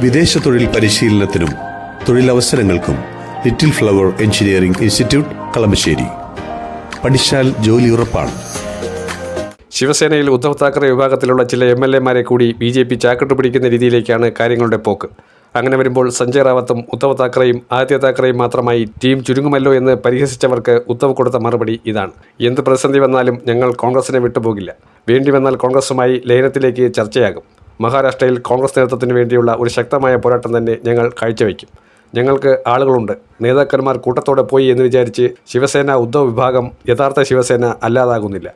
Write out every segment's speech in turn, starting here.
വിദേശ തൊഴിൽ പരിശീലനത്തിനും തൊഴിലവസരങ്ങൾക്കും little flower engineering institute Kalamassery. പഠിച്ചാൽ ജോലി ഉറപ്പാണ്. ശിവസേനയിൽ ഉദ്ധവ് താക്കറെ വിഭാഗത്തിലുള്ള ചില MLA-മാരെ കൂടി BJP ചാക്കിട്ട് പിടിക്കുന്ന രീതിയിലേക്കാണ് കാര്യങ്ങളുടെ പോക്ക്. അങ്ങനെ വരുമ്പോൾ സഞ്ജയ് റാവത്തും ഉദ്ധവ് താക്കറെയും ആദിത്യ താക്കറെയും മാത്രമായി ടീം ചുരുങ്ങുമല്ലോ എന്ന് പരിഹസിച്ചവർക്ക് ഉദ്ധവ് കൊടുത്ത മറുപടി ഇതാണ്: എന്ത് പ്രതിസന്ധി വന്നാലും ഞങ്ങൾ കോൺഗ്രസിനെ വിട്ടുപോകില്ല. വേണ്ടി വന്നാൽ കോൺഗ്രസുമായി ലയനത്തിലേക്ക് ചർച്ചയാകും. മഹാരാഷ്ട്രയിൽ കോൺഗ്രസ് നേതൃത്വത്തിന് വേണ്ടിയുള്ള ഒരു ശക്തമായ പോരാട്ടം തന്നെ ഞങ്ങൾ കാഴ്ചവെക്കും. ഞങ്ങൾക്ക് ആളുകളുണ്ട്. നേതാക്കന്മാർ കൂട്ടത്തോടെ പോയി എന്ന് വിചാരിച്ച് ശിവസേന ഉദ്ധവ് വിഭാഗം യഥാർത്ഥ ശിവസേന അല്ലാതാകുന്നില്ല.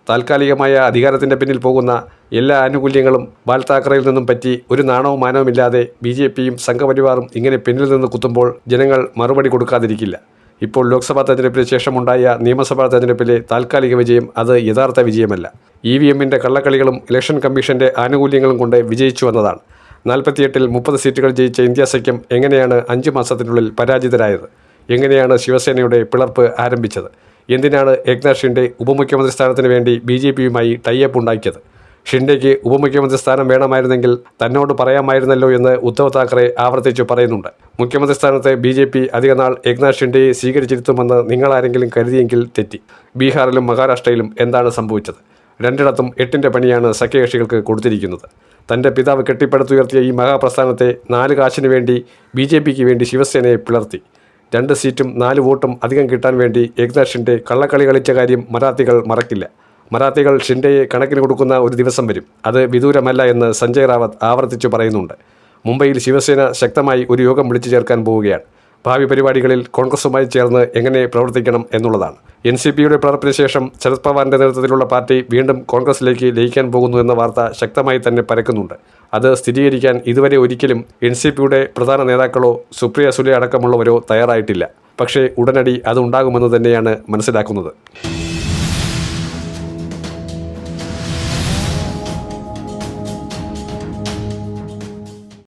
താൽക്കാലികമായ അധികാരത്തിൻ്റെ പിന്നിൽ പോകുന്ന എല്ലാ ആനുകൂല്യങ്ങളും ബാൽ താക്കറയിൽ നിന്നും പറ്റി ഒരു നാണവും മാനവുമില്ലാതെ BJPയും സംഘപരിവാറും ഇങ്ങനെ പിന്നിൽ നിന്ന് കുത്തുമ്പോൾ ജനങ്ങൾ മറുപടി കൊടുക്കാതിരിക്കില്ല. ഇപ്പോൾ ലോക്സഭാ തെരഞ്ഞെടുപ്പിന് ശേഷമുണ്ടായ നിയമസഭാ തെരഞ്ഞെടുപ്പിലെ താൽക്കാലിക വിജയം അത് യഥാർത്ഥ വിജയമല്ല. EVM-ന്റെ കള്ളക്കളികളും ഇലക്ഷൻ കമ്മീഷന്റെ ആനുകൂല്യങ്ങളും കൊണ്ട് വിജയിച്ചു വന്നതാണ്. 48-ൽ 30 സീറ്റുകൾ ജയിച്ച ഇന്ത്യ സഖ്യം എങ്ങനെയാണ് 5 മാസത്തിനുള്ളിൽ പരാജിതരായത്? എങ്ങനെയാണ് ശിവസേനയുടെ പിളർപ്പ് ആരംഭിച്ചത്? എന്തിനാണ് ഏക്നാഥ് ഷിൻഡെ ഉപമുഖ്യമന്ത്രി സ്ഥാനത്തിന് വേണ്ടി BJPയുമായി ടൈഅപ്പ് ഉണ്ടാക്കിയത്? ഷിൻഡെയ്ക്ക് ഉപമുഖ്യമന്ത്രി സ്ഥാനം വേണമായിരുന്നെങ്കിൽ തന്നോട് പറയാമായിരുന്നല്ലോ എന്ന് ഉദ്ധവ് താക്കറെ ആവർത്തിച്ചു പറയുന്നുണ്ട്. മുഖ്യമന്ത്രി സ്ഥാനത്ത് BJP അധികനാൾ ഏക്നാഥ് ഷിൻഡെയെ സ്വീകരിച്ചിരുത്തുമെന്ന് നിങ്ങളാരെങ്കിലും കരുതിയെങ്കിൽ തെറ്റി. ബീഹാറിലും മഹാരാഷ്ട്രയിലും എന്താണ് സംഭവിച്ചത്? രണ്ടിടത്തും 8ന്റെ പണിയാണ് സഖ്യകക്ഷികൾക്ക് കൊടുത്തിരിക്കുന്നത്. തൻ്റെ പിതാവ് കെട്ടിപ്പടുത്തുയർത്തിയ ഈ മഹാപ്രസ്ഥാനത്തെ 4 കാശിന് വേണ്ടി BJPക്ക് വേണ്ടി ശിവസേനയെ പിളർത്തി. 2 സീറ്റും 4 വോട്ടും അധികം കിട്ടാൻ വേണ്ടി ഏക്നാഥ് ഷിൻഡെ കള്ളക്കളി കളിച്ച കാര്യം മറാത്തികൾ മറക്കില്ല. മറാത്തികൾ ഷിൻഡെയെ കണക്കിന് കൊടുക്കുന്ന ഒരു ദിവസം വരും. അത് വിദൂരമല്ല എന്ന് സഞ്ജയ് റാവത്ത് ആവർത്തിച്ചു പറയുന്നുണ്ട്. മുംബൈയിൽ ശിവസേന ശക്തമായി ഒരു യോഗം വിളിച്ചു ചേർക്കാൻ പോവുകയാണ്. ഭാവി പരിപാടികളിൽ കോൺഗ്രസുമായി ചേർന്ന് എങ്ങനെ പ്രവർത്തിക്കണം എന്നുള്ളതാണ്. NCPയുടെ പിളർപ്പിന് ശേഷം ശരത് പവാറിൻ്റെ നേതൃത്വത്തിലുള്ള പാർട്ടി വീണ്ടും കോൺഗ്രസിലേക്ക് ലയിക്കാൻ പോകുന്നു എന്ന വാർത്ത ശക്തമായി തന്നെ പരക്കുന്നുണ്ട്. അത് സ്ഥിരീകരിക്കാൻ ഇതുവരെ ഒരിക്കലും NCPയുടെ പ്രധാന നേതാക്കളോ സുപ്രിയ സുലെ അടക്കമുള്ളവരോ തയ്യാറായിട്ടില്ല. പക്ഷേ ഉടനടി അത് ഉണ്ടാകുമെന്ന് തന്നെയാണ് മനസ്സിലാക്കുന്നത്.